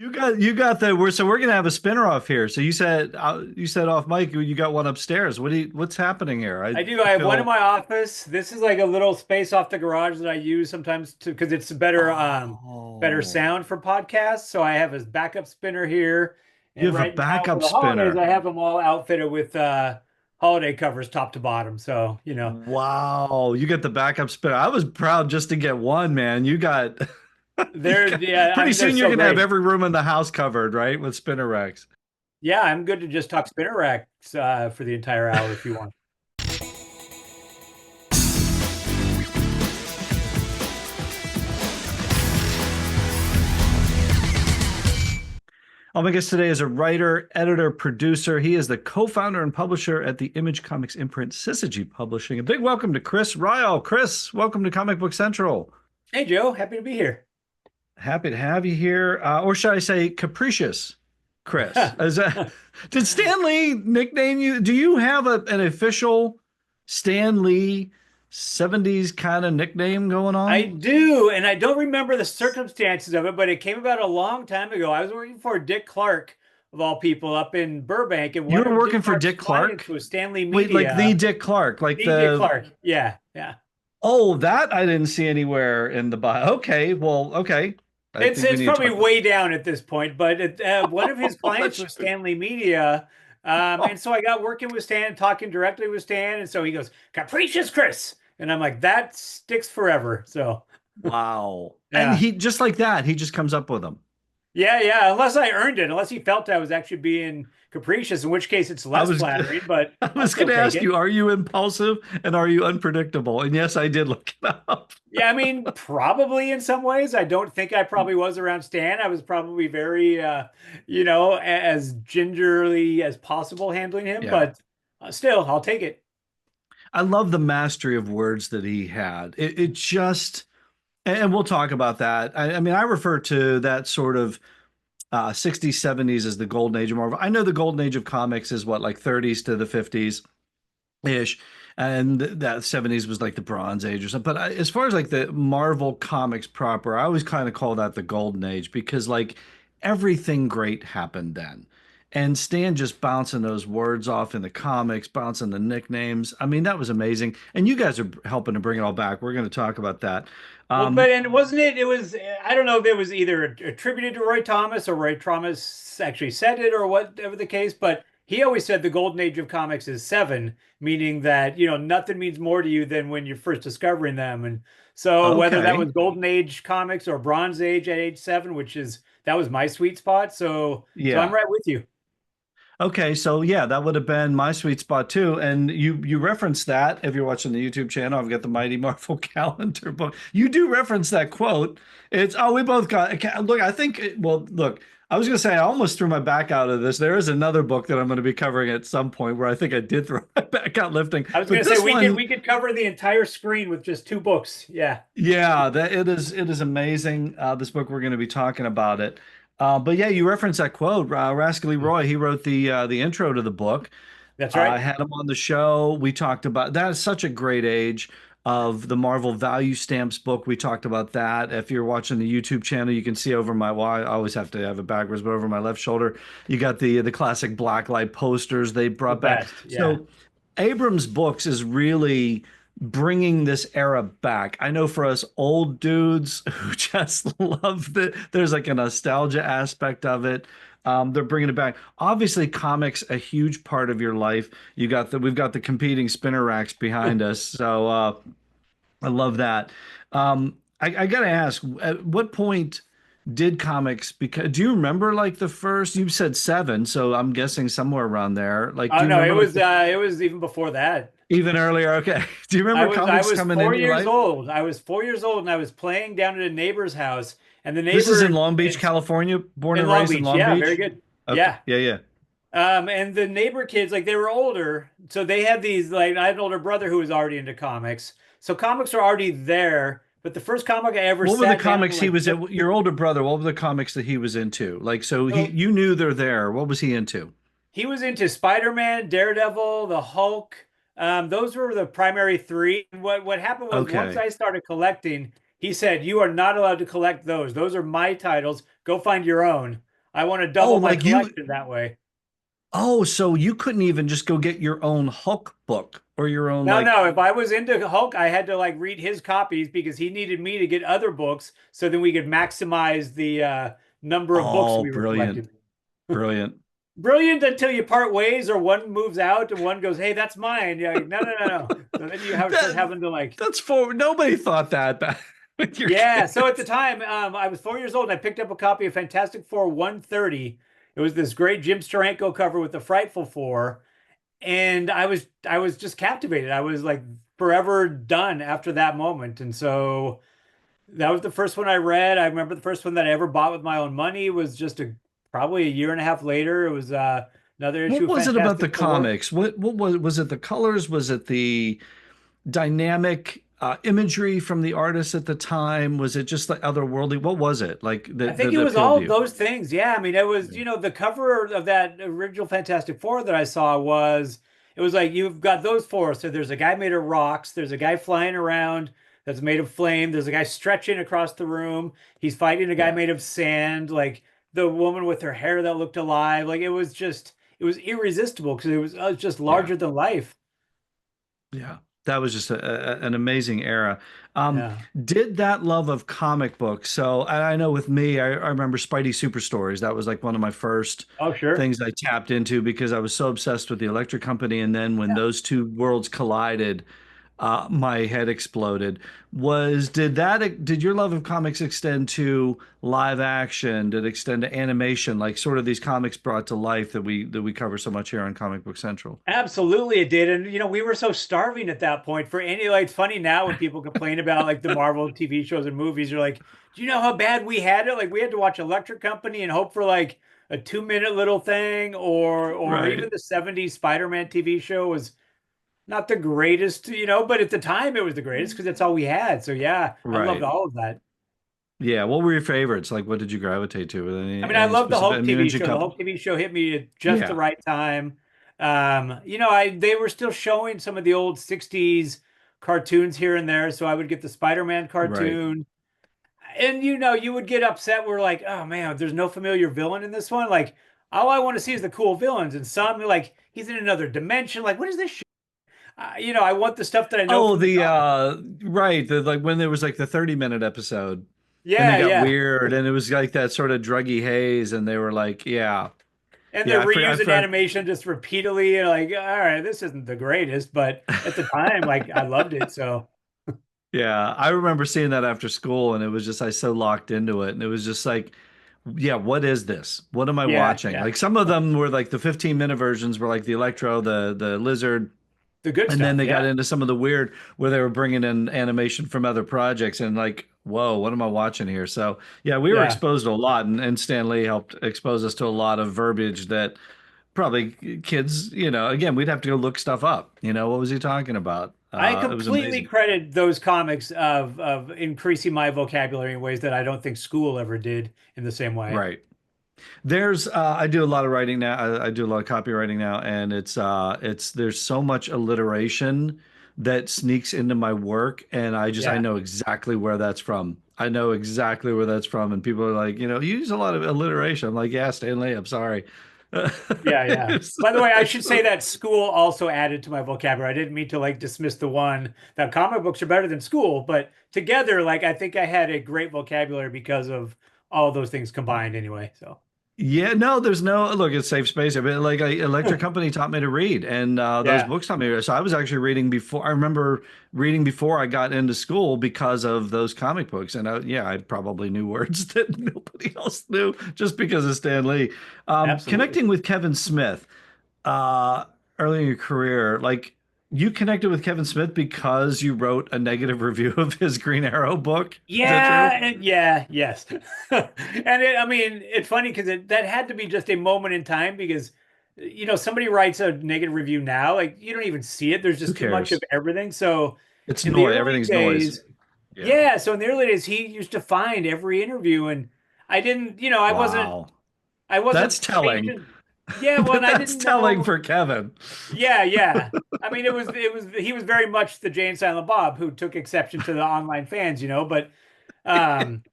You got the we're gonna have a spinner off here. So you said off mic you got one upstairs. What's happening here? I do. I I have one in feel my office. This is like a little space off the garage that I use sometimes to because it's better oh, sound for podcasts. So I have a backup spinner here. you And have a right now for backup the holidays, spinner. I have them all outfitted with holiday covers top to bottom. So, Wow, you get the backup spinner. I was proud just to get one, man. You got, you got yeah, I pretty mean they're soon you're so gonna have great. every room in the house covered, right? With spinner racks. Yeah, I'm good to just talk spinner racks for the entire hour if you want. Oh, my guest today is a writer, editor, producer. He is the co-founder and publisher at the Image Comics imprint Syzygy Publishing. A big welcome to Chris Ryall. Chris, welcome to Comic Book Central. Hey Joe, happy to be here. Happy to have you here. Or should I say capricious, Chris? Did Stan Lee nickname you? Do you have an official Stan Lee 70s kind of nickname going I on? do, and I don't remember the circumstances of it, but it came about a long time ago. I was working for Dick Clark, of all people, up in Burbank, and You one were of Dick working for Clark's Dick clients Clark? was Stanley Wait, like the Media. Dick Clark, like The Dick the Clark. Yeah, yeah. oh, that I didn't see anywhere in the bio. Okay, well, okay. I It's think we it's need to probably talk about way down at this point, but one of his clients that. was Stanley Media. And so I got working with Stan, talking directly with Stan, and so he goes, "Capricious Chris," and I'm like, "That sticks forever." So Wow. And yeah. he just like that, he just comes up with them. Yeah, yeah. Unless I earned it, unless he felt I was actually being capricious, in which case it's I less was flattering, but I I'll was going still to take ask it. you, are you impulsive and are you unpredictable? And yes, I did look it up. Yeah, I mean, probably in some ways. I don't think I probably was around Stan. I was probably very, as gingerly as possible handling him, Yeah. but still, I'll take it. I love the mastery of words that he had. It just, and we'll talk about that. I mean, I refer to that sort of 60s, 70s as the golden age of Marvel. I know the golden age of comics is what, like 30s to the 50s ish. And that 70s was like the Bronze Age or something. But as far as like the Marvel comics proper, I always kind of call that the golden age because like everything great happened then. And Stan just bouncing those words off in the comics, bouncing the nicknames. I mean, that was amazing. And you guys are helping to bring it all back. We're going to talk about that. Well, Um, but and wasn't it? It was. I don't know if it was either attributed to Roy Thomas or Roy Thomas actually said it or whatever the case. But he always said the golden age of comics is seven, meaning that nothing means more to you than when you're first discovering them. And so whether that okay. was golden age comics or bronze age at age seven, that was my sweet spot. So I'm Yeah. right with you. Okay, so yeah, that would have been my sweet spot too. And you referenced that if you're watching the YouTube channel. I've got the Mighty Marvel calendar book. You do reference that quote. It's we both got look. I think well, look. I was gonna say I almost threw my back out of this. There is another book that I'm going to be covering at some point where I think I did throw my back out lifting. I was But gonna say this we could one, we could cover the entire screen with just two books. Yeah. yeah, that it is amazing. This book we're going to be talking about it. But yeah, you referenced that quote. Rascally Roy, he wrote the intro to the book. That's I right. had him on the show. We talked about that is such a great age of the Marvel Value Stamps book. We talked about that. If you're watching the YouTube channel, you can see over my well, I always have to have it backwards, but over my left shoulder, you got the classic blacklight posters they The brought back. best. Yeah. So Abrams Books is really bringing this era back. I know for us old dudes who just love there's like a nostalgia aspect of it. They're bringing it back. Obviously, comics a huge part of your life. We've got the competing spinner racks behind us, so I love that. I gotta ask, at what point did comics? Because do you remember like the first? You said seven, so I'm guessing somewhere around there. Like, do Oh you no, remember like it was even before that. even earlier? Okay. Do you I remember was I comics was coming four into your years life? old. I was 4 years old and I was playing down at a neighbor's house. And the This is neighbor in Long Beach, kids California, born in and Long raised in Beach. Long Yeah, very Beach. good. Okay. Yeah. Yeah, yeah. And the neighbor kids, like they were older. So they had these, like I had an older brother who was already into comics. So comics were already there. But the first comic I ever What were the sat down and comics he like was in? flipped Your through. older brother, what were the comics that he was into? Like, so So you knew they're there. What was he into? he was into Spider-Man, Daredevil, the Hulk. Those were the primary three. What happened was once Okay. I started collecting, he said, "You are not allowed to collect those. Those are my titles. Go find your own." I want to Oh, double my like you, collection that way. oh, so you couldn't even just go get your own Hulk book or your own No, like, no. If I was into Hulk, I had to like read his copies because he needed me to get other books so then we could maximize the number of books oh, we were brilliant, collecting. brilliant. Brilliant until you part ways or one moves out and one goes, "Hey, that's mine." You're like, no, no, no, no. So then you have start That having to like, that's forward. Nobody thought that back with your yeah. So at the kids. time, I was 4 years old and I picked up a copy of Fantastic Four 130. It was this great Jim Steranko cover with the Frightful Four, and I was just captivated. I was like forever done after that moment, and so that was the first one I read. I remember the first one that I ever bought with my own money was just probably a year and a half later. It was another issue What of was it about the Fantastic Four. comics? What was it the colors? Was it the dynamic imagery from the artists at the time? Was it just like otherworldly? What was it like I think it that was appealed all to of you? those things. Yeah, I mean, it was, Yeah. the cover of that original Fantastic Four that I saw was, it was like you've got those four. So there's a guy made of rocks, there's a guy flying around that's made of flame, there's a guy stretching across the room, he's fighting a guy Yeah. made of sand, like the woman with her hair that looked alive. Like it was irresistible because it was just Yeah. larger than life. Yeah, that was just an amazing era. Um, Yeah. did that love of comic books? So I know with me, I remember Spidey Super Stories. That was like one of my first Oh, sure. things I tapped into because I was so obsessed with the electric company. And then when Yeah. those two worlds collided, my head exploded. Did your love of comics extend to live action? Did it extend to animation, like sort of these comics brought to life that we cover so much here on Comic Book Central? Absolutely, it did. And we were so starving at that point for any like it's funny now when people complain about like the Marvel TV shows and movies, you're like, do you know how bad we had it? Like we had to watch Electric Company and hope for like a 2 minute little thing, or even Right, the 70s Spider-Man TV show was not the greatest, but at the time it was the greatest because that's all we had. So yeah, I loved right. all of that. Yeah, what were your favorites? Like, what did you gravitate to? With I mean, I any love the specific? I Hulk mean, you TV mentioned show. The couple. Hulk TV show hit me at just the Yeah, right time. I they were still showing some of the old 60s cartoons here and there, so I would get the Spider-Man right. cartoon. And you would get upset. We're like, oh man, there's no familiar villain in this one. Like, all I want to see is the cool villains. And some like he's in another dimension. Like, what is this shit? I want the stuff that I know Oh, from the the comic. right, the like when there was like the 30-minute episode and they Yeah, got yeah. weird and it was like that sort of druggy haze and they were like, yeah. And they're Yeah, I reusing forgot. animation just repeatedly. And like, all right, this isn't the greatest, but at the time, like, I loved it. So Yeah, I remember seeing that after school and it was just I so locked into it and it was just like, yeah, what is this? What am I yeah, watching? yeah. Like some of them were like the 15-minute versions were like the Electro, the Lizard. The good And then stuff. they got Yeah. into some of the weird where they were bringing in animation from other projects and like, whoa, what am I watching here? So yeah, we were Yeah. exposed to a lot, and Stan Lee helped expose us to a lot of verbiage that probably kids, again, we'd have to go look stuff up. What was he talking about? I It was completely amazing. credit those comics of increasing my vocabulary in ways that I don't think school ever did in the same way. Right. I do a lot of writing now. I do a lot of copywriting now, and there's so much alliteration that sneaks into my work, and I Yeah. know exactly where that's from. I know exactly where that's from, and people are like, you use a lot of alliteration. I'm like, yeah, Stanley, I'm sorry. Yeah, yeah. It's- By the way, I should say it's- that school also added to my vocabulary. I didn't mean to like dismiss the one that comic books are better than school, but together, like I think I had a great vocabulary because of all those things combined anyway. So Yeah, no, there's no look. It's safe space. I mean, like, Electric Company taught me to read, and those yeah. books taught me to read. So I was actually reading before. I remember reading before I got into school because of those comic books, and yeah, I probably knew words that nobody else knew just because of Stan Lee. Absolutely. Connecting with Kevin Smith uh, early in your career, like you connected with Kevin Smith because you wrote a negative review of his Green Arrow book. Is that Yeah, true? and yeah, yes. I mean, it's funny because that had to be just a moment in time because, somebody writes a negative review now, like you don't even see it. There's Who just too much of cares? everything. So It's in the noise. early Everything's noise. days, Yeah. yeah, so in the early days, he used to find every interview, and I didn't, Wow. I That's wasn't telling. patient. Yeah, well, and I That's didn't telling know. for Kevin. Yeah, yeah. I mean, he was very much the Jay and Silent Bob who took exception to the online fans, but. Um,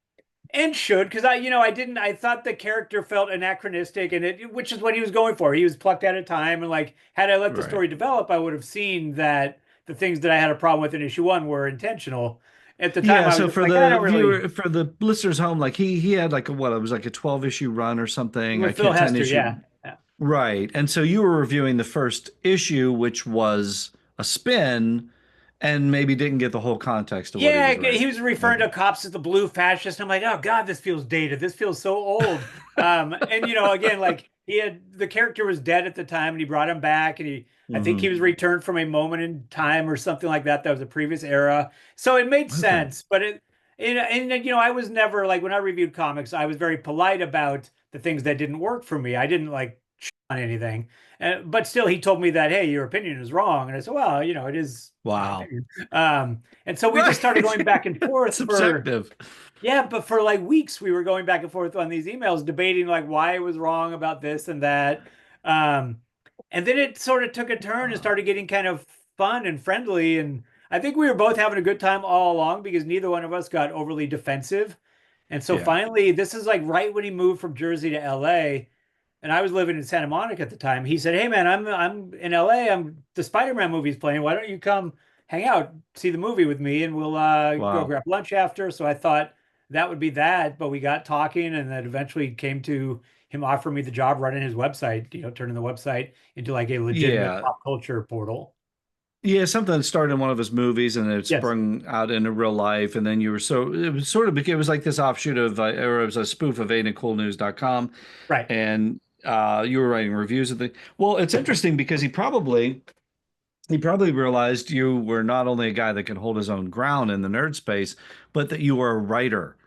And should, because I didn't, I thought the character felt anachronistic, and which is what he was going for. He was plucked at a time, and like, had I let the Right. story develop, I would have seen that the things that I had a problem with in issue one were intentional. At the time, Yeah, I was so just for like, I the don't really. viewer, for the listeners home, like he had like a what, it was like a 12 issue run or something. I With Phil can't 10 Hester, issue. yeah. Yeah. Right. And so you were reviewing the first issue, which was a spin, and maybe didn't get the whole context of what he Yeah, was he writing. was referring Okay. to cops as the blue fascist. I'm like, oh God, this feels dated. This feels so old. And again, like the character was dead at the time, and he brought him back, and I think he Hmm. was returned from a moment in time or something like that. That was a previous era, so it made Okay. sense. But I was never like when I reviewed comics, I was very polite about the things that didn't work for me. I didn't like on anything. But still, he told me that, hey, your opinion is wrong. And I said, well, it is my Wow. opinion. And so we just started Right. going back and forth for, Subjective. yeah, but for like weeks, we were going back and forth on these emails, debating like why I was wrong about this and that. Um, and then it sort of took a turn and started getting kind of fun and friendly. And I think we were both having a good time all along because neither one of us got overly defensive. And so Yeah. finally, this is like right when he moved from Jersey to LA, and I was living in Santa Monica at the time. He said, "Hey man, I'm in LA. I'm the Spider-Man movie's playing. Why don't you come hang out, see the movie with me, and we'll go Wow. grab lunch after?" So I thought that would be that, but we got talking, and that eventually came to him offering me the job running his website. Turning the website into like a legitimate Yeah. pop culture portal. Yeah, something that started in one of his movies and it Yes, sprung out into real life. And then you were so it was sort of it was like this offshoot of or it was a spoof of ain'titcoolnews.com. right. And you were writing reviews of the well, it's interesting because he probably realized you were not only a guy that could hold his own ground in the nerd space, but that you were a writer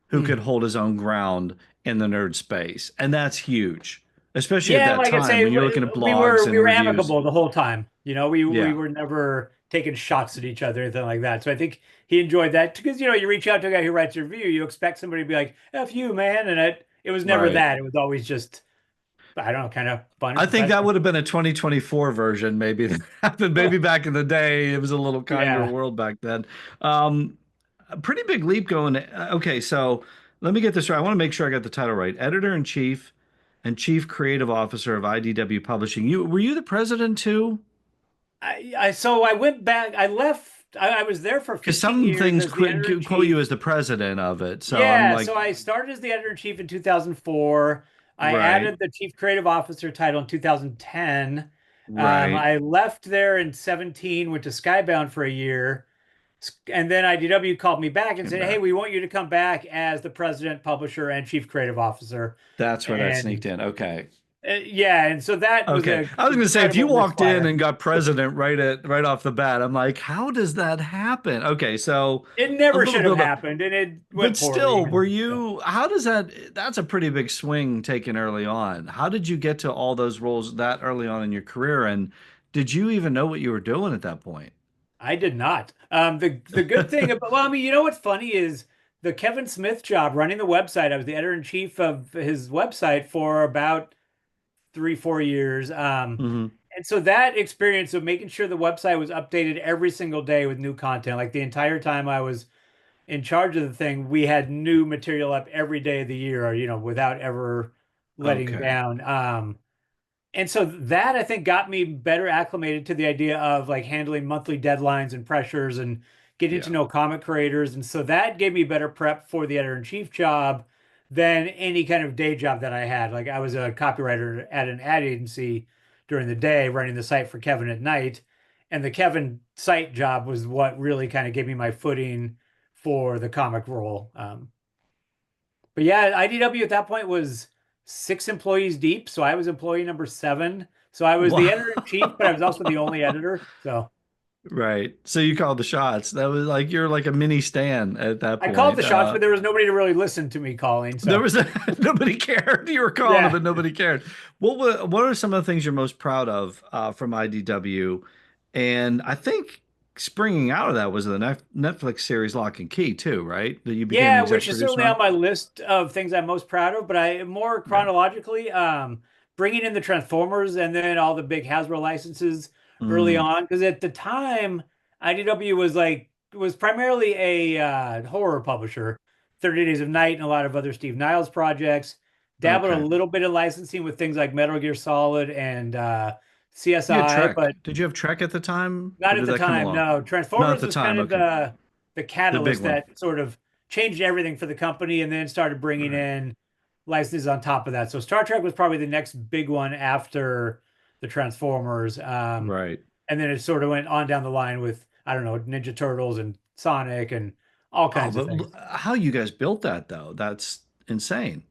who could Mm. hold his own ground in the nerd space. And that's huge, especially at Yeah, that like I time say, when you're looking at we blogs were we and were reviews. amicable the whole time. We Yeah, were never taking shots at each other or anything like that. So I think he enjoyed that because you reach out to a guy who writes a review, you expect somebody to be like, "F you, man," and it was never right. that. It was always just I don't know, kind of fun and I think that professional. would have been a 2024 version, maybe that happened. Maybe back in the day, it was a little kinder Yeah. world back then. Um, a pretty big leap going. Okay, so let me get this right. I want to make sure I got the title right. Editor in chief and chief creative officer of IDW Publishing. You were you the president too? So I went back. I left. I was there for Because 15 some years things as the editor in quote you chief. as the president of it. So I'm Yeah, like, so I started as the editor in chief in 2004. I right, added the chief creative officer title in 2010. right. I left there in 17, went to Skybound for a year, and then IDW called me back and Came said, "Hey, back. we want you to come back as the president, publisher, and chief creative officer." That's where that And sneaked in. Okay. yeah, and so that was Okay. a I was going to say if you incredible walked in misfire. and got president right off the bat, I'm like, how does that happen? Okay, so It a never little should have build up. happened, and it But went poorly. still, were And so. you how does that's a pretty big swing taken early on. How did you get to all those roles that early on in your career? And did you even know what you were doing at that point? I did not. The good thing about well, I mean, what's funny is the Kevin Smith job running the website. I was the editor in chief of his website for about 3, 4 years. Hmm. And so that experience of making sure the website was updated every single day with new content, like the entire time I was in charge of the thing, we had new material up every day of the year, without ever letting Okay. down. And so that I think got me better acclimated to the idea of like handling monthly deadlines and pressures and getting to Yeah. know comic creators. And so that gave me better prep for the editor in chief job than any kind of day job that I had. Like I was a copywriter at an ad agency during the day, running the site for Kevin at night. And the Kevin site job was what really kind of gave me my footing for the comic role. But yeah, IDW at that point was 6 employees deep, so I was employee number 7. So I was the editor in chief, but I was Wow. also the only editor. So Right. So you called the shots. That was like you're like a mini Stan at that I called the point. shots, but there was nobody to really listen to me calling. There So was nobody cared. You were calling it, yeah, but nobody cared. What are some of the things you're most proud of from IDW? And I think springing out of that was the Netflix series Lock and Key too, right? That you became the yeah, which exec is producer certainly on on. my list of things I'm most proud of. But I more Yeah. chronologically, bringing in the Transformers and then all the big Hasbro licenses early Mm, on, because at the time IDW was primarily a horror publisher 30 Days of Night and a lot of other Steve Niles projects. Dabbled a Okay. little bit of licensing with things like Metal Gear Solid and You had CSI, Trek. but Did you have Trek at the time, or not at did the that come time. along? No, Not at Transformers the was kind time. of Okay. the The big catalyst one. that sort of changed everything for the company, and then started bringing Right. in licenses on top of that. So Star Trek was probably the next big one after the Transformers, Right. and then it sort of went on down the line with I don't know Ninja Turtles and Sonic and all Oh, kinds of but things. how you guys built that though? That's insane.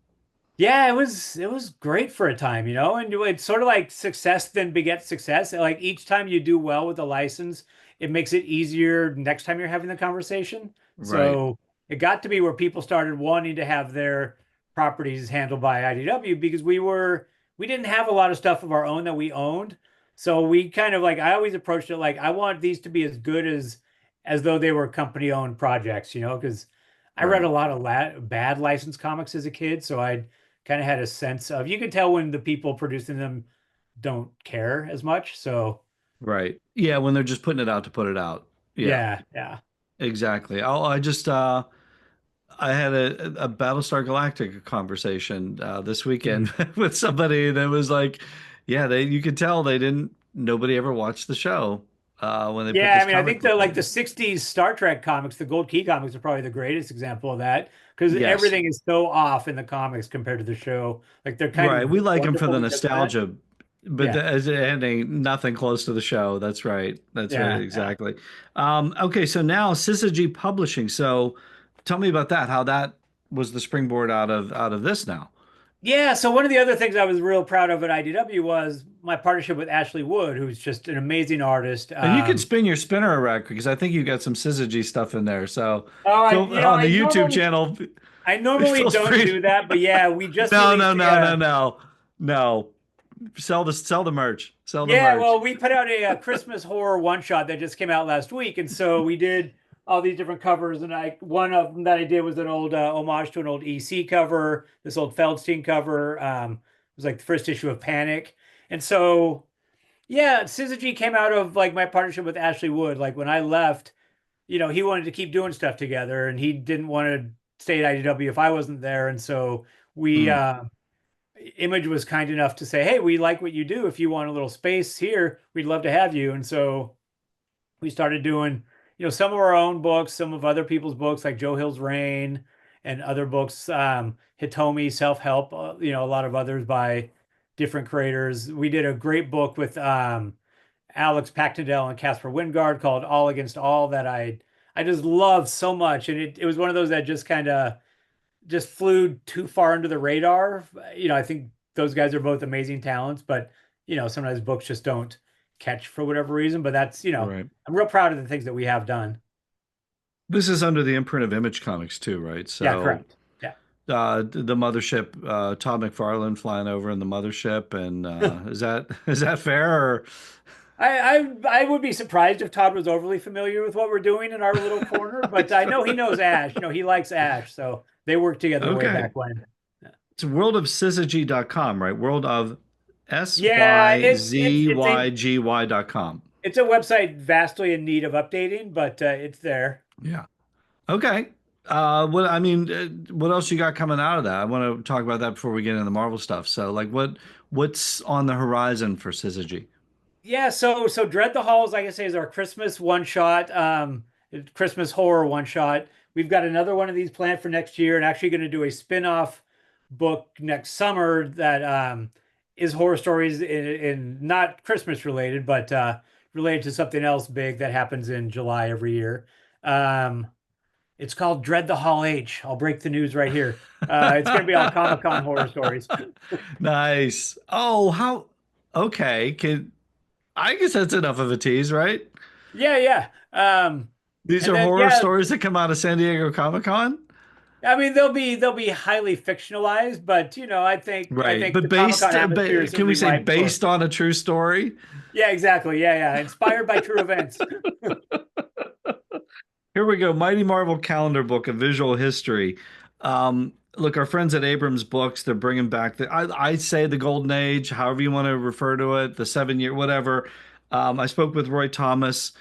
Yeah, it was great for a time, and it's sort of like success then begets success. Like each time you do well with a license, it makes it easier next time you're having the conversation. Right. So it got to be where people started wanting to have their properties handled by IDW because we didn't have a lot of stuff of our own that we owned. So we kind of like I always approached it like I want these to be as good as though they were company owned projects, because I read a Right. lot of bad licensed comics as a kid, so I kind of had a sense of you can tell when the people producing them don't care as much. So Right. Yeah, when they're just putting it out to put it out. Yeah, yeah, yeah. exactly. I just I had a Battlestar Galactica conversation this weekend Mhm. with somebody that was like, yeah, they you could tell they didn't nobody ever watched the show when they put Yeah, this I mean, I comic think the book like the in. 60s Star Trek comics, the Gold Key comics are probably the greatest example of that because Yes. everything is so off in the comics compared to the show. Like they're kind Right. of We like him for the wonderfully different. nostalgia, but Yeah. as it ending, nothing close to the show. That's right. That's right. Yeah, yeah. Exactly. Okay. So now Syzygy Publishing. So tell me about that. How that was the springboard out of this now. Yeah, so one of the other things I was real proud of at IDW was my partnership with Ashley Wood, who's just an amazing artist. And you can spin your spinner around because I think you got some Syzygy stuff in there. So Oh, feel on the YouTube channel, I normally feel don't free. do that, but yeah, we just No, no, released no, no, no, no. Sell the merch. Sell the yeah, merch. well, we put out a Christmas horror one shot that just came out last week, and so we did all these different covers, and I one of them that I did was an old homage to an old EC cover, this old Feldstein cover. It was like the first issue of Panic, and so yeah, Syzygy came out of like my partnership with Ashley Wood. Like when I left, he wanted to keep doing stuff together, and he didn't want to stay at IDW if I wasn't there, and so we Hmm. Image was kind enough to say, "Hey, we like what you do. If you want a little space here, we'd love to have you." And so we started doing, some of our own books, some of other people's books, like Joe Hill's Reign and other books, Hitomi Self Help, a lot of others by different creators. We did a great book with Alex Pachtendale and Casper Wingard called All Against All that I just loved so much, and it was one of those that just kind of just flew too far under the radar. I think those guys are both amazing talents, but sometimes books just don't catch for whatever reason. But that's Right. I'm real proud of the things that we have done. This is under the imprint of Image Comics too, right? Yeah, So correct. Yeah. the mothership, Todd McFarlane flying over in the mothership, and is that fair? Or I would be surprised if Todd was overly familiar with what we're doing in our little corner, but I know he knows Ash. He likes Ash, so they worked together way okay, back when. it's worldofsyzygy.com, right? World of Yeah, it's a syzygy.com. it's a website vastly in need of updating, but it's there. Yeah. Okay. What I mean, what else you got coming out of that? I want to talk about that before we get into the Marvel stuff. So, like, what's on the horizon for Syzygy? Yeah, so Dread the Halls, like I say, is our Christmas one shot, Christmas horror one shot. We've got another one of these planned for next year, and actually going to do a spin-off book next summer that is horror stories in not Christmas related, but related to something else big that happens in July every year. Um, it's called Dread the Hall H. I'll break the news right here. It's going to be all Comic-Con horror stories. Nice. Oh, how? Okay. I guess that's enough of a tease, right? Yeah, yeah. These And are then horror yeah, stories that come out of San Diego Comic-Con? I mean, they'll be highly fictionalized, but I Right. think But the Comic Con atmosphere is can we certainly say ripe for. based on a true story? Yeah, exactly. Yeah, yeah. Inspired by true events. Here we go. Mighty Marvel Calendar Book, A Visual History. Look, our friends at Abrams Books, they're bringing back I say the Golden Age, however you want to refer to it, the 7 year, whatever. I spoke with Roy Thomas.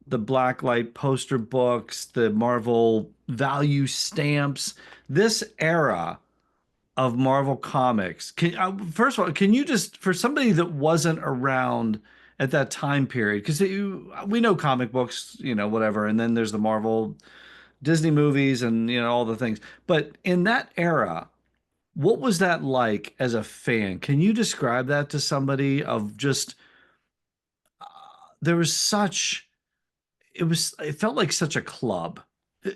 the blacklight poster books, the Marvel value stamps, this era of Marvel Comics. First of all, can you just, for somebody that wasn't around at that time period, because we know comic books, whatever, and then there's the Marvel Disney movies and, all the things. But in that era, what was that like as a fan? Can you describe that to somebody of just, there was such, it felt like such a club.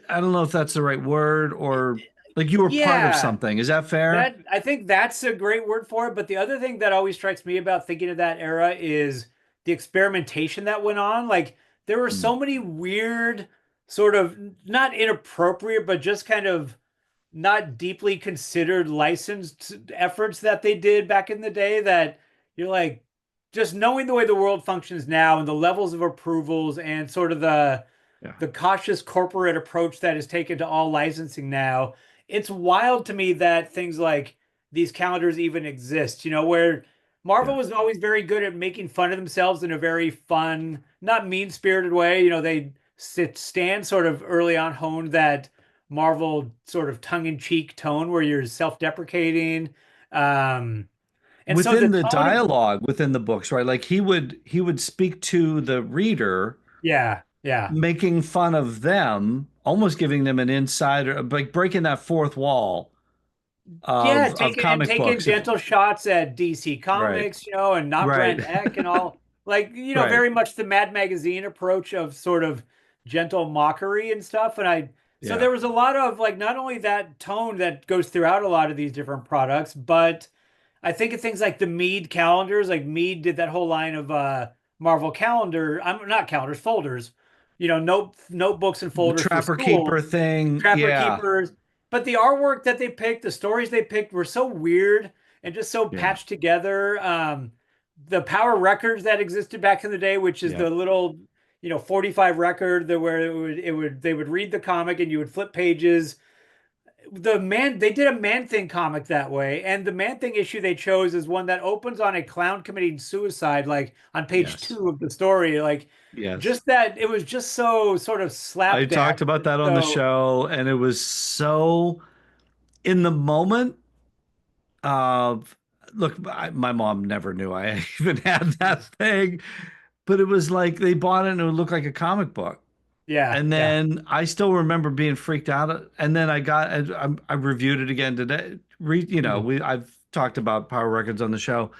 I don't know if that's the right word or like you were part of Yeah, something. Is that fair? that I think that's a great word for it. But the other thing that always strikes me about thinking of that era is the experimentation that went on. Like there were Mm, so many weird, sort of not inappropriate, but just kind of not deeply considered licensed efforts that they did back in the day that you're like, just knowing the way the world functions now and the levels of approvals and sort of yeah, the cautious corporate approach that is taken to all licensing now, it's wild to me that things like these calendars even exist, where Marvel yeah, was always very good at making fun of themselves in a very fun, not mean-spirited way. They stand sort of early on honed that Marvel sort of tongue-in-cheek tone where you're self-deprecating. Um, and so the within the tone of, dialogue within the books, right? Like he would speak to the reader, yeah, yeah. making fun of them, almost giving them an insider, like breaking that fourth wall Yeah, of comic taking books. If gentle shots at DC right, Comics, and not right, Brent Eck and all, like, right, very much the Mad Magazine approach of sort of gentle mockery and stuff. So yeah, there was a lot of like not only that tone that goes throughout a lot of these different products, but I think of things like the Mead calendars, like Mead did that whole line of Marvel calendar, I'm not calendars, folders, notebooks and the folders for Trapper school, Keeper thing, Trapper yeah, Keepers. But the artwork that they picked, the stories they picked were so weird and just so yeah, patched together. The Power Records that existed back in the day, which is yeah, the little, 45 record that where they would read the comic and you would flip pages. They did a Man Thing comic that way, and the Man Thing issue they chose is one that opens on a clown committing suicide, like on page yes, 2 of the story. Like yes. just that it was just so sort of I slapdash. talked about that on the So show, and it was so in the moment of look, my mom never knew I even had that thing, but it was like they bought it and it would look like a comic book. yeah, And yeah. then I still remember being freaked out. And then I reviewed it again today. Mhm. I've talked about Power Records on the show.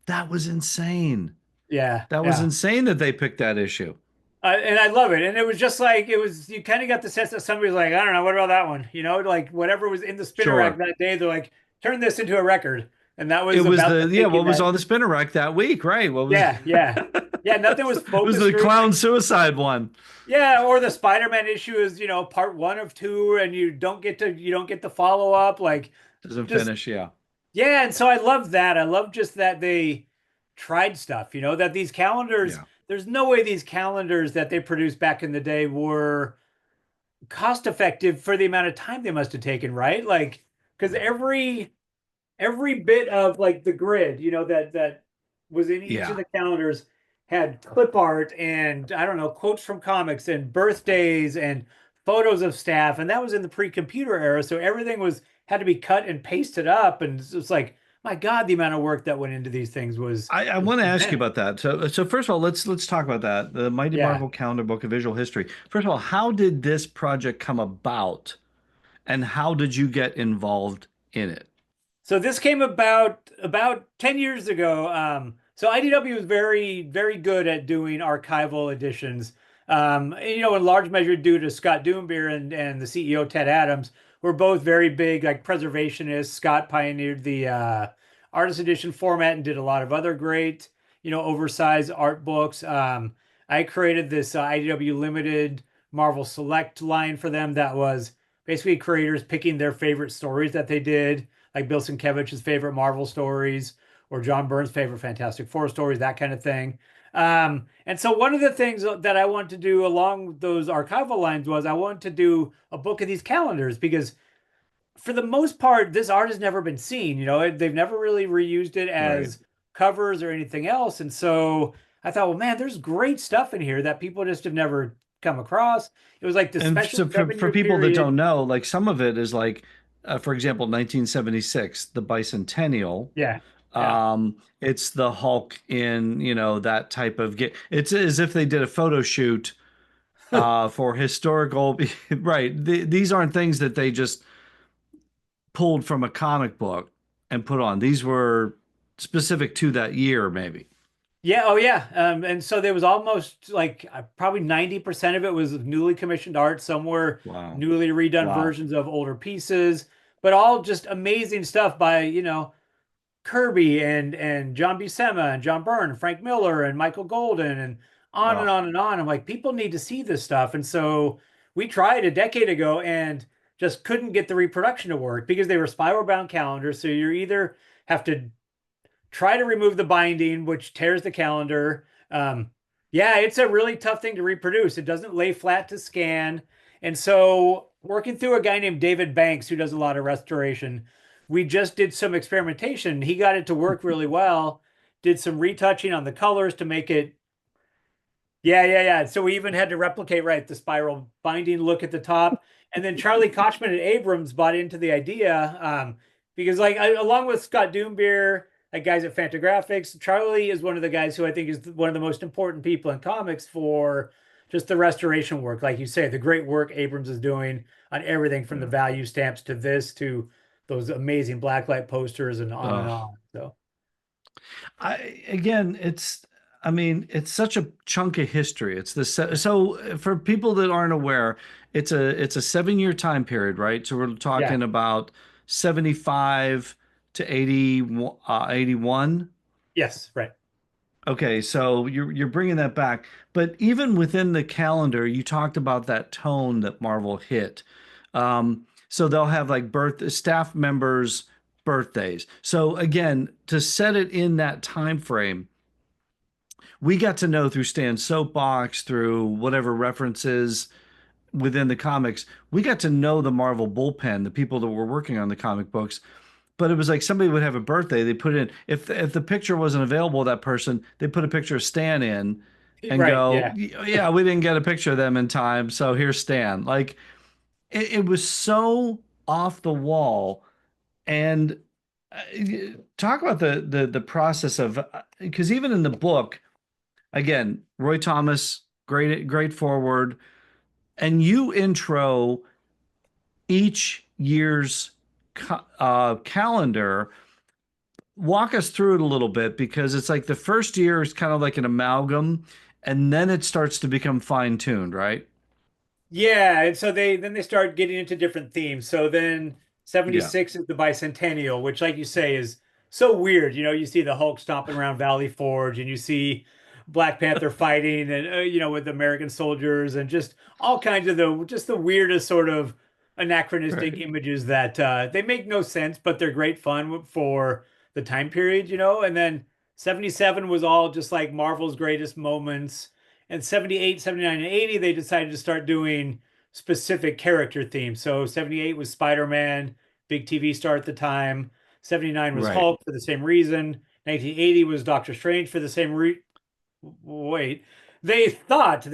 That was insane. Yeah, That was yeah. insane that they picked that issue. And I love it. And it was just like you kind of got the sense that somebody was like, I don't know, what about that one? Like whatever was in the spinner rack Sure. that day, they're like, turn this into a record. And that It was was about the yeah, thinking what was that, on the spinner rack that week, right? What was yeah, yeah. Yeah, nothing was it was focus the group. clown suicide one. Yeah, or the Spider-Man issue is, part 1 of 2, and you don't get the follow-up. Like Doesn't just finish, yeah. yeah, and so I love that. I love just that they tried stuff, that these calendars, Yeah. there's no way these calendars that they produced back in the day were cost effective for the amount of time they must have taken, right? Like, because Yeah. every bit of like the grid, that was in each of Yeah. the calendars had clip art and I don't know, quotes from comics and birthdays and photos of staff, and that was in the pre-computer era, so everything was had to be cut and pasted up, and it's like, my God, the amount of work that went into these things I was want to ask you immense. about that. So first of all, let's talk about that. The Mighty Yeah. Marvel Calendar Book of Visual History. First of all, how did this project come about, and how did you get involved in it? So this came about 10 years ago. So IDW is very, very good at doing archival editions. In large measure due to Scott Doombeer and the CEO Ted Adams, were both very big like preservationists. Scott pioneered the artist edition format and did a lot of other great, oversized art books. I created this IDW Limited Marvel Select line for them that was basically creators picking their favorite stories that they did, like Bill Sienkiewicz's favorite Marvel stories or John Byrne's favorite Fantastic Four stories, that kind of thing. And so one of the things that I wanted to do along those archival lines was I wanted to do a book of these calendars because for the most part, this art has never been seen. They've never really reused it Right. as covers or anything else. And so I thought, well, man, there's great stuff in here that people just have never come across. It was like the And special so for 7 year people that don't period. know, like some of it is like, for example, 1976, the bicentennial. Yeah. Yeah. It's the Hulk in, that type of get. It's as if they did a photo shoot for historical, right? These aren't things that they just pulled from a comic book and put on. These were specific to that year, maybe. Yeah, oh yeah. And so there was almost like probably 90% of it was newly commissioned art. Some were Wow. newly redone Wow. versions of older pieces, but all just amazing stuff by, Kirby and John Buscema and John Byrne and Frank Miller and Michael Golden and on and Oh, on and on. I'm like, people need to see this stuff. And so we tried a decade ago and just couldn't get the reproduction to work because they were spiral bound calendars. So you either have to try to remove the binding, which tears the calendar. Yeah, it's a really tough thing to reproduce. It doesn't lay flat to scan. And so, working through a guy named David Banks, who does a lot of restoration, we just did some experimentation. He got it to work really well, did some retouching on the colors to make it yeah, yeah, yeah. So we even had to replicate, right, the spiral binding look at the top. And then Charlie Kochman and Abrams bought into the idea because, like, along with Scott Doombeer, like guys at Fantagraphics, Charlie is one of the guys who I think is one of the most important people in comics for just the restoration work. Like you say, the great work Abrams is doing on everything from the yeah. value stamps to this to those amazing blacklight posters and on and Oh, on. So, again, I mean, it's such a chunk of history. It's the so for people that aren't aware, it's a 7 year time period, right? So we're yeah. talking about 75 to 80, 81. Yes, right. Okay, so you're bringing that back, but even within the calendar, you talked about that tone that Marvel hit. So they'll have like staff members' birthdays. So again, to set it in that time frame, we got to know through Stan's soapbox, through whatever references within the comics, we got to know the Marvel bullpen, the people that were working on the comic books. But it was like somebody would have a birthday, they put in if the picture wasn't available, that person, they put a picture of Stan in and Right. go, Yeah. yeah, we didn't get a picture of them in time, so here's Stan. Like it was so off the wall. And talk about the process of because even in the book, again, Roy Thomas, great forward, and you intro each year's calendar. Walk us through it a little bit because it's like the first year is kind of like an amalgam, and then it starts to become fine-tuned, right? Yeah, and so they start getting into different themes. So then Yeah, 76 is the bicentennial, which like you say is so weird. You see the Hulk stomping around Valley Forge and you see Black Panther fighting and with American soldiers and just all kinds of the weirdest sort of anachronistic right, images that they make no sense, but they're great fun for the time period, and then 77 was all just like Marvel's greatest moments and 78, 79, and 80, they decided to start doing specific character themes. So 78 was Spider-Man, big TV star at the time. 79 was right. Hulk for the same reason. 1980 was Doctor Strange for the same wait. They thought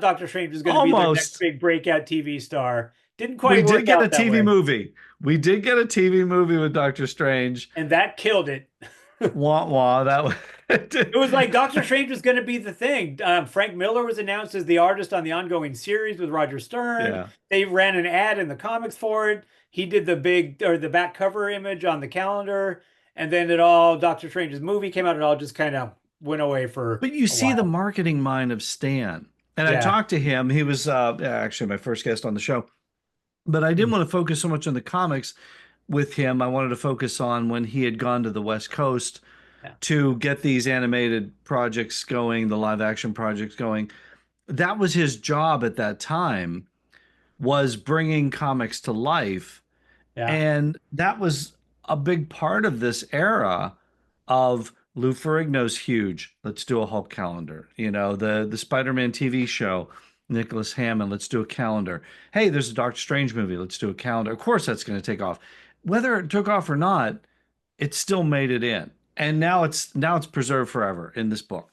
Doctor Strange was going to be their next Almost. big breakout TV star. Didn't We quite did work get a out that TV way. movie. We did get a TV movie with Doctor Strange. And that killed it. Wah wah. That It was like Doctor Strange was going to be the thing. Frank Miller was announced as the artist on the ongoing series with Roger Stern. yeah. They ran an ad in the comics for it. He did the back cover image on the calendar, and then Doctor Strange's movie came out. It all just kind of went away for But you a see the while. marketing mind of Stan. And I Yeah. talked to him. He was yeah, actually my first guest on the show. But I didn't Mm. want to focus so much on the comics with him. I wanted to focus on when he had gone to the West Coast Yeah. to get these animated projects going, the live action projects going. That was his job at that time, was bringing comics to life. Yeah. And that was a big part of this era of Lou Ferrigno's huge. Let's do a Hulk calendar. The Spider-Man TV show, Nicholas Hammond, let's do a calendar. Hey, there's a Doctor Strange movie, let's do a calendar. Of course that's going to take off. Whether it took off or not, it still made it in. And now it's preserved forever in this book.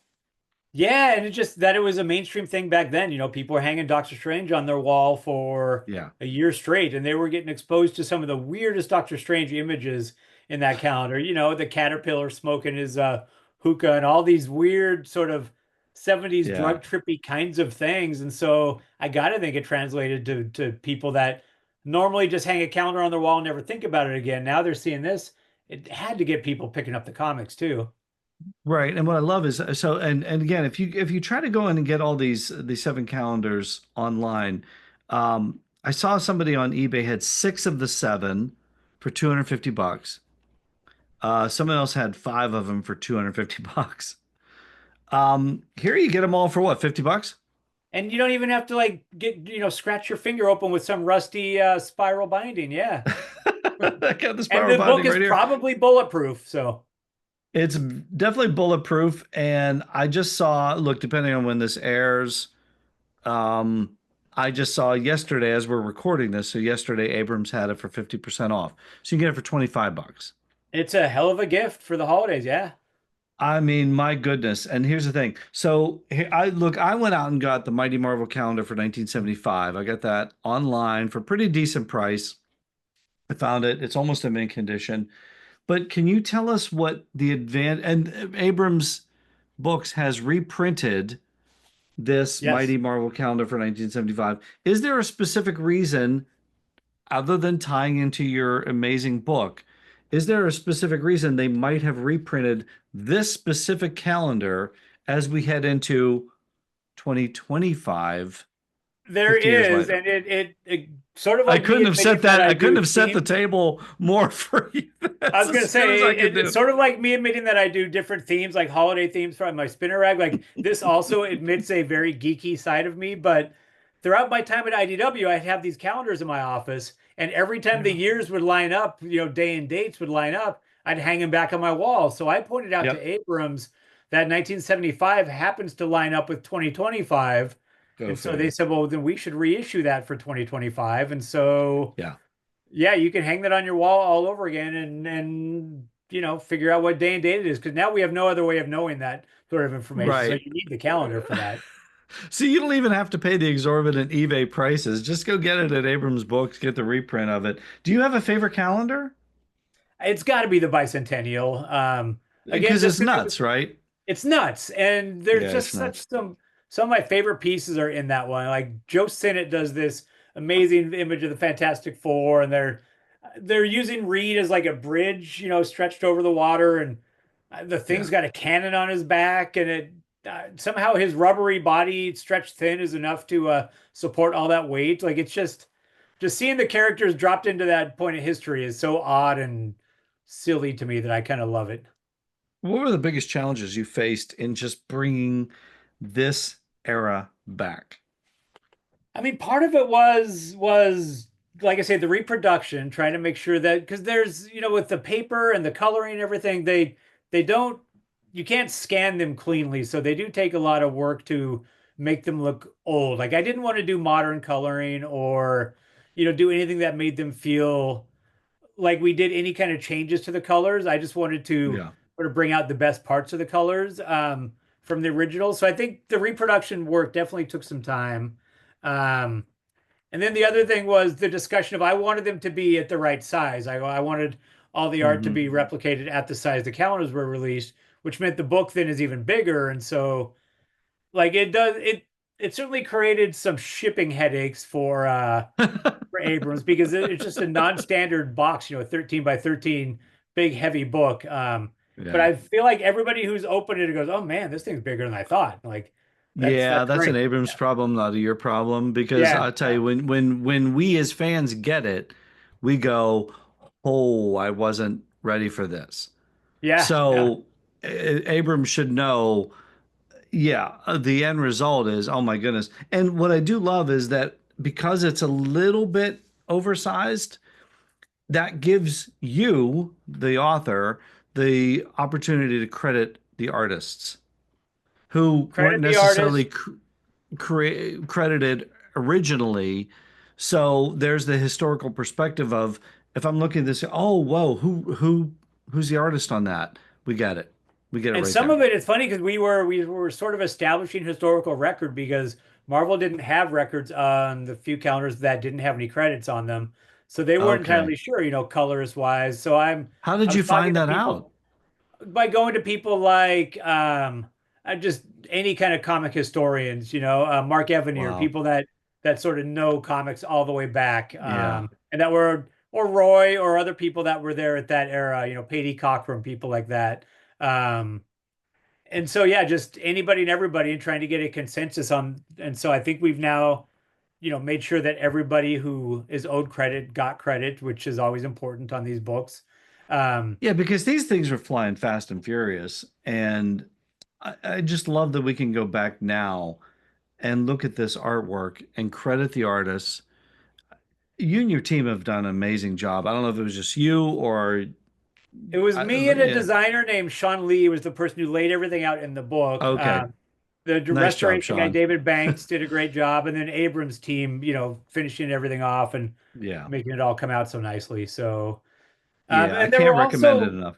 Yeah, and it's just that it was a mainstream thing back then. People were hanging Doctor Strange on their wall for Yeah. a year straight, and they were getting exposed to some of the weirdest Doctor Strange images in that calendar. The caterpillar smoking his hookah and all these weird sort of 70s Yeah. drug trippy kinds of things. And so I gotta think it translated to people that normally just hang a calendar on their wall and never think about it again. Now they're seeing this. It had to get people picking up the comics too. Right. And what I love is so and again, if you try to go in and get all these seven calendars online, I saw somebody on eBay had six of the seven for 250 bucks. Someone else had five of them for 250 bucks. Here you get them all for what, 50 bucks? And you don't even have to like scratch your finger open with some rusty spiral binding. Yeah. I got the And spiral the book bonding is right here. probably bulletproof. So It's definitely bulletproof. And I just saw, look, depending on when this airs, um, I just saw yesterday as we're recording this. So yesterday, Abrams had it for 50% off. So you can get it for 25 bucks. it's a hell of a gift for the holidays. Yeah. I mean, my goodness. And here's the thing. So I went out and got the Mighty Marvel calendar for 1975. I got that online for a pretty decent price. I found it. It's almost in mint condition. But can you tell us what the and Abrams Books has reprinted this Yes. Mighty Marvel calendar for 1975. Is there a specific reason, other than tying into your amazing book, is there a specific reason they might have reprinted this specific calendar as we head into 2025, There 50 years is, later? and it sort of like me admitting that I I couldn't do have set the theme. table more for you. I That's was gonna as good as say I could it's do. sort of like me admitting that I do different themes, like holiday themes from my spinner rag. Like this also admits a very geeky side of me. But throughout my time at IDW, I'd have these calendars in my office, and every time the Yeah. years would line up, day and dates would line up, I'd hang them back on my wall. So I pointed out to Yep. Abrams that 1975 happens to line up with 2025. Go And so they figure. said, well, then we should reissue that for 2025. And so Yeah. yeah, you can hang that on your wall all over again and figure out what day and date it is because now we have no other way of knowing that sort of information. So Right. you need the calendar for that. So you don't even have to pay the exorbitant eBay prices. Just go get it at Abrams Books, get the reprint of it. Do you have a favorite calendar? It's got to be the bicentennial. Again, Because just it's because nuts, right? it's nuts, and there's Yeah, just it's such nuts. some of my favorite pieces are in that one. Like Joe Sinnott does this amazing image of the Fantastic Four, and they're using Reed as like a bridge, stretched over the water, and the thing's Yeah. got a cannon on his back, and it somehow his rubbery body stretched thin is enough to support all that weight. Like it's just seeing the characters dropped into that point of history is so odd and silly to me that I kind of love it. What were the biggest challenges you faced in just bringing this era back? I mean, part of it was like I say, the reproduction, trying to make sure that because there's with the paper and the coloring and everything, they don't you can't scan them cleanly, so they do take a lot of work to make them look old. Like I didn't want to do modern coloring or do anything that made them feel like we did any kind of changes to the colors. I just wanted to Yeah. sort of bring out the best parts of the colors from the original. So I think the reproduction work definitely took some time. Um, and then the other thing was the discussion of I wanted them to be at the right size. I wanted all the art to Hmm. be replicated at the size the calendars were released, which meant the book then is even bigger. And so like it certainly created some shipping headaches for Abrams because it's just a non-standard box, 13 by 13 big heavy book. But Yeah. I feel like everybody who's opened it goes, "Oh man, this thing's bigger than I thought." Like Yeah, that's that's an great. Abrams Yeah. problem, not a your problem. Because Yeah. I'll tell you, when we as fans get it, we go, "Oh, I wasn't ready for this." Yeah. Yeah. So Abrams should know. Yeah, the end result is, oh my goodness. And what I do love is that because it's a little bit oversized, that gives you, the author, the opportunity to credit the artists who weren't Credit the necessarily artist. credited originally. So there's the historical perspective of if I'm looking at this, oh, whoa, who's the artist on that? We get it. We get it And right some there. of it is funny because we were sort of establishing historical record because Marvel didn't have records on the few calendars that didn't have any credits on them. So they weren't Okay. entirely sure, colors wise. So How I did was you talking find to that out? people by going to people like just any kind of comic historians, Mark Evanier, Wow. people that sort of know comics all the way back, Yeah. and that were or Roy or other people that were there at that era, Patey Cockrum, people like that. Um, and so yeah, just anybody and everybody and trying to get a consensus on. And so I think we've now, made sure that everybody who is owed credit got credit, which is always important on these books. Um, Yeah, because these things are flying fast and furious. And I just love that we can go back now and look at this artwork and credit the artists. You and your team have done an amazing job. I don't know if it was just you or It was me and a yeah. designer named Sean Lee was the person who laid everything out in the book. Okay. The Nice job, restoration guy, Sean. David Banks, did a great job. And then Abrams' team, finishing everything off and Yeah. making it all come out so nicely. So, Yeah. I and there were can't recommend it also enough.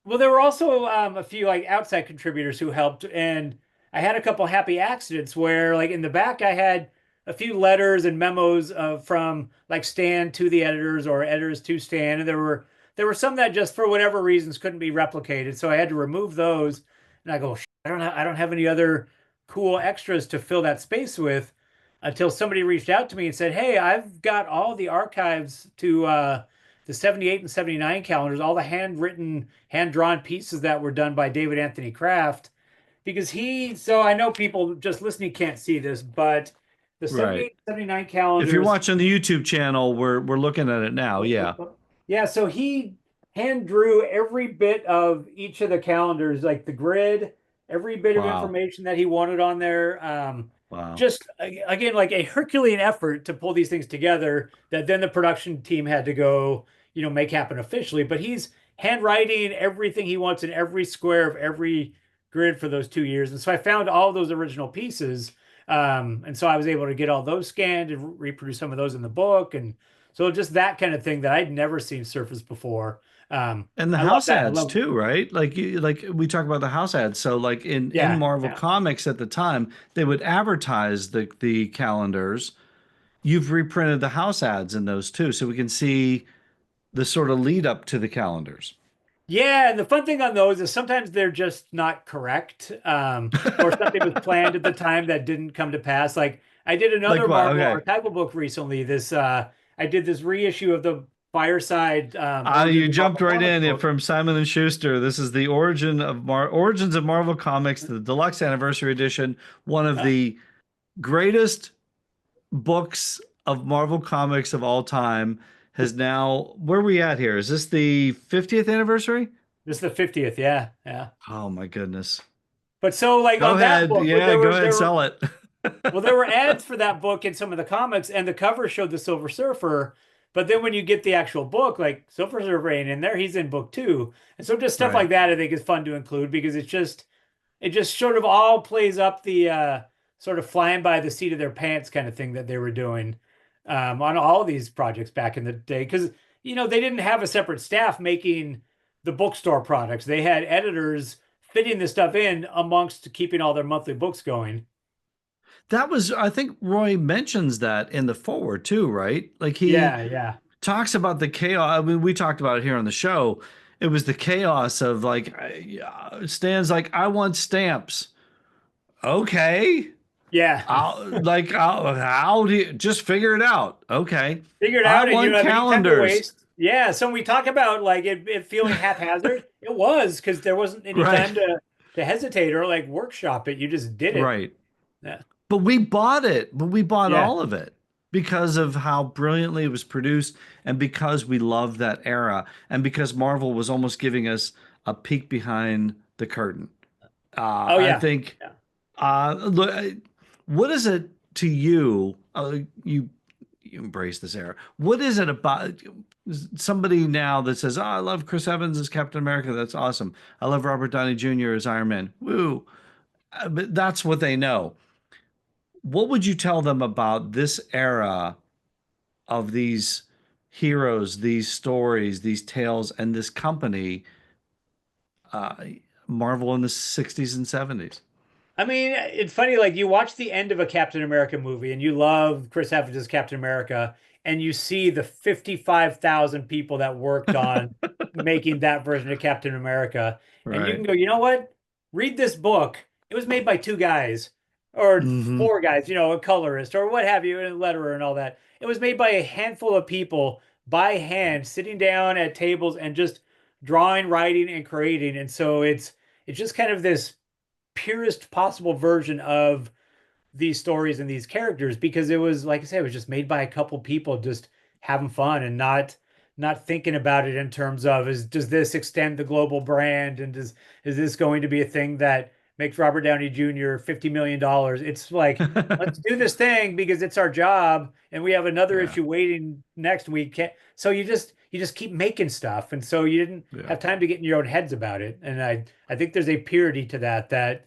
well, there were also a few like outside contributors who helped, and I had a couple happy accidents where, like in the back, I had a few letters and memos from like Stan to the editors or editors to Stan, and there were some that just for whatever reasons couldn't be replicated, so I had to remove those. And I go, I don't have any other cool extras to fill that space with, until somebody reached out to me and said, "Hey, I've got all the archives to the 78 and 79 calendars, all the handwritten, hand-drawn pieces that were done by David Anthony Kraft." Because so I know people just listening can't see this, but the Right. 78 and 79 If you're calendars, watching the YouTube channel, we're looking at it now. Yeah. yeah, so he hand drew every bit of each of the calendars, like the grid, every bit of Wow. information that he wanted on there. Wow. Just again, like a Herculean effort to pull these things together that then the production team had to go, make happen officially. But he's handwriting everything he wants in every square of every grid for those 2 years. And so I found all those original pieces. And so I was able to get all those scanned and reproduce some of those in the book. And so just that kind of thing that I'd never seen surface before. And the I love house that. I ads love, too, right? Like we talk about the house ads. So like in yeah, Marvel yeah. Comics at the time, they would advertise the calendars. You've reprinted the house ads in those too, so we can see the sort of lead up to the calendars. Yeah, and the fun thing on those is sometimes they're just not correct, or something was planned at the time that didn't come to pass. Like I did Like another what? Marvel Okay. archival book recently. I did this reissue of the Fireside Origins You of jumped Marvel right Comics in it book. from Simon and Schuster. This is the origins of Marvel Comics, the deluxe anniversary edition, one of Uh, the greatest books of Marvel Comics of all time. Has now, where are we at here? Is this the 50th anniversary? this is the 50th, yeah, yeah. Oh my goodness. But so like Go on that ahead. book, Yeah, go ahead, sell it. there were ads for that book in some of the comics, and the cover showed the Silver Surfer. But then when you get the actual book, like Silver Surfer ain't in there, he's in book two. And so just stuff Right. like that I think is fun to include because it just sort of all plays up the sort of flying by the seat of their pants kind of thing that they were doing on all these projects back in the day. Because, they didn't have a separate staff making the bookstore products. They had editors fitting the stuff in amongst keeping all their monthly books going. That was, I think Roy mentions that in the forward too, right? Like he Yeah, yeah. talks about the chaos. I mean, we talked about it here on the show. It was the chaos of like, Stan's like, I want stamps. Okay. Yeah. How do you just figure it out? Okay. Figure it I out and you want don't have any time to calendars. waste. Yeah. So when we talk about like it feeling haphazard, it was because there wasn't any Right. time to hesitate or like workshop it. You just did it. Right. Yeah. But we bought it, but we bought Yeah. all of it because of how brilliantly it was produced and because we loved that era and because Marvel was almost giving us a peek behind the curtain. Oh I yeah. think, Yeah. look, what is it to you? You embrace this era. What is it about somebody now that says, "Oh, I love Chris Evans as Captain America. That's awesome. I love Robert Downey Jr. as Iron Man. Woo!" But that's what they know. What would you tell them about this era of these heroes, these stories, these tales, and this company? Uh, Marvel in the 60s and 70s. I mean, it's funny, like you watch the end of a Captain America movie and you love Chris Evans's Captain America, and you see the 55,000 people that worked on making that version of Captain America, and you can Right. go, you know what? Read this book. It was made by two guys or Hmm. four guys, a colorist or what have you, and a letterer and all that. It was made by a handful of people by hand, sitting down at tables and just drawing, writing, and creating. And so it's just kind of this purest possible version of these stories and these characters, because it was, like I said, it was just made by a couple people just having fun and not thinking about it in terms of, does this extend the global brand, and is this going to be a thing that makes Robert Downey Jr. $50 million? It's like, let's do this thing because it's our job and we have another Yeah. issue waiting next week. So you just keep making stuff, and so you didn't Yeah. have time to get in your own heads about it. And I think there's a purity to that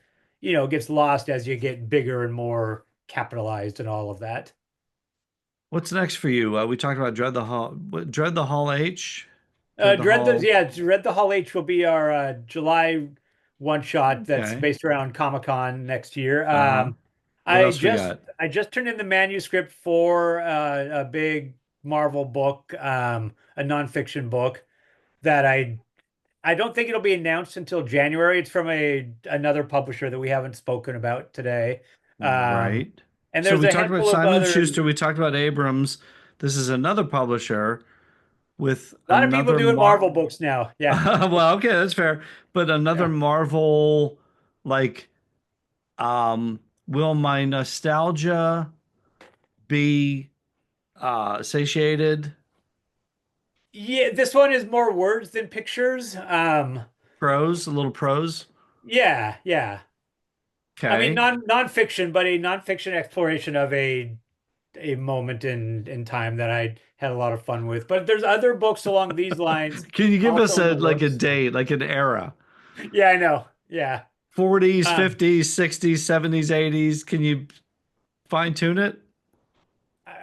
gets lost as you get bigger and more capitalized and all of that. What's next for you? We talked about Dread the Hall H, Dread the Hall. Dread the Hall H will be our July one shot that's Okay. based around Comic-Con next year. Uh-huh. What I else we just got? I just turned in the manuscript for a big Marvel book, a nonfiction book that I don't think it'll be announced until January. It's from a another publisher that we haven't spoken about today. Um, Right. and So there's we a talked about handful of Simon other Schuster. We talked about Abrams. This is another publisher with A lot of people another doing Marvel books now. Yeah. well, okay, that's fair. But another Yeah. Marvel, like, um, will my nostalgia be satiated? Yeah, this one is more words than pictures. Prose, a little prose. Yeah, yeah. I mean, Okay. nonfiction, but a nonfiction exploration of a moment in time that I had a lot of fun with. But there's other books along these lines Can you give us also in a the like a works. So date, like an era? yeah, I know. Yeah. 40s, Um, 50s, 60s, 70s, 80s. Can you fine tune it?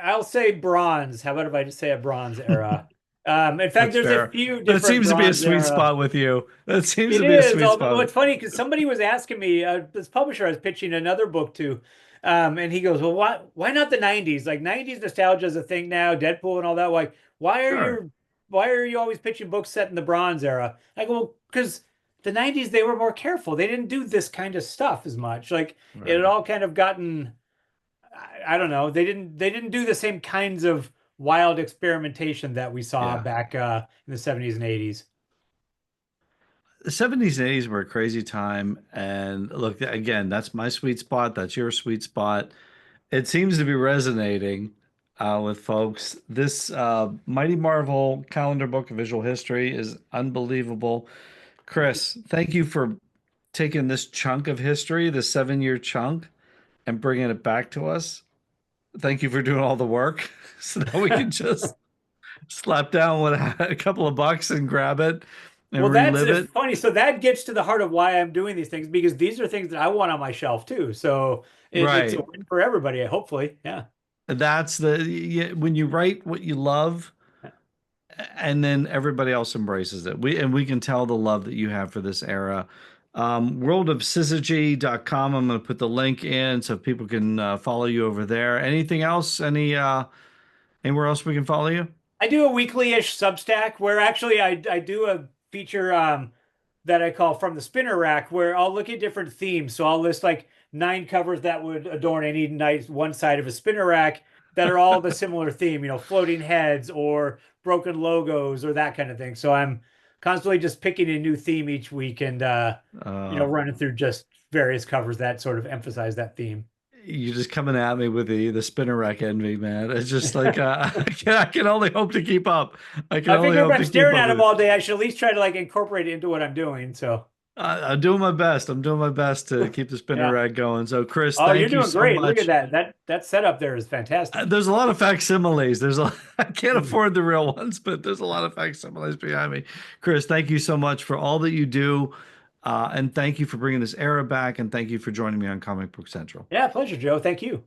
I'll say bronze. How about if I just say a bronze era? In fact, That's there's a fair. few That different seems to be a bronze sweet era. spot with you. That seems It to be a is. sweet Although spot. what's funny, because somebody was asking me, this publisher I was pitching another book to, and he goes, "Well, why not the '90s? Like '90s nostalgia is a thing now, Deadpool and all that. Like, Sure. why are you always pitching books set in the Bronze era?" I go, "Well, because the '90s they were more careful. They didn't do this kind of stuff as much. Like it had Right. all kind of gotten, I don't know. They didn't do the same kinds of wild experimentation that we saw Yeah. back in the '70s and '80s." The 70s and 80s were a crazy time. And look, again, that's my sweet spot. That's your sweet spot. It seems to be resonating with folks. This Mighty Marvel calendar book of visual history is unbelievable. Chris, thank you for taking this chunk of history, the 7-year chunk, and bringing it back to us. Thank you for doing all the work so that we can just slap down what a couple of bucks and grab it and Well, that's relive it. funny. So that gets to the heart of why I'm doing these things, because these are things that I want on my shelf too. So it's a Right. win for everybody, hopefully. Yeah. That's when you write what you love and then everybody else embraces it. We can tell the love that you have for this era. Worldofsyzygy.com. I'm going to put the link in so people can follow you over there. Anything else? Anywhere else we can follow you? I do a weekly-ish Substack where actually I do a feature that I call From the Spinner Rack, where I'll look at different themes. So I'll list like 9 covers that would adorn any nice one side of a spinner rack that are all the similar theme, floating heads or broken logos or that kind of thing. So I'm constantly just picking a new theme each week and Uh, running through just various covers that sort of emphasize that theme. you're just coming at me with the spinner rack envy, man. It's just like I can only hope to keep up. I can I only figure if hope I'm to keep staring up at with them it. all day, I should at least try to like incorporate it into what I'm doing. So I'm doing my best. I'm doing my best to keep the spinner yeah. rack going. So, Chris, Oh, you're thank you doing so great. Look at much. that. That setup there is fantastic. There's a lot of facsimiles. I can't Hmm. afford the real ones, but there's a lot of facsimiles behind me. Chris, thank you so much for all that you do, and thank you for bringing this era back, and thank you for joining me on Comic Book Central. Yeah, pleasure, Joe. Thank you.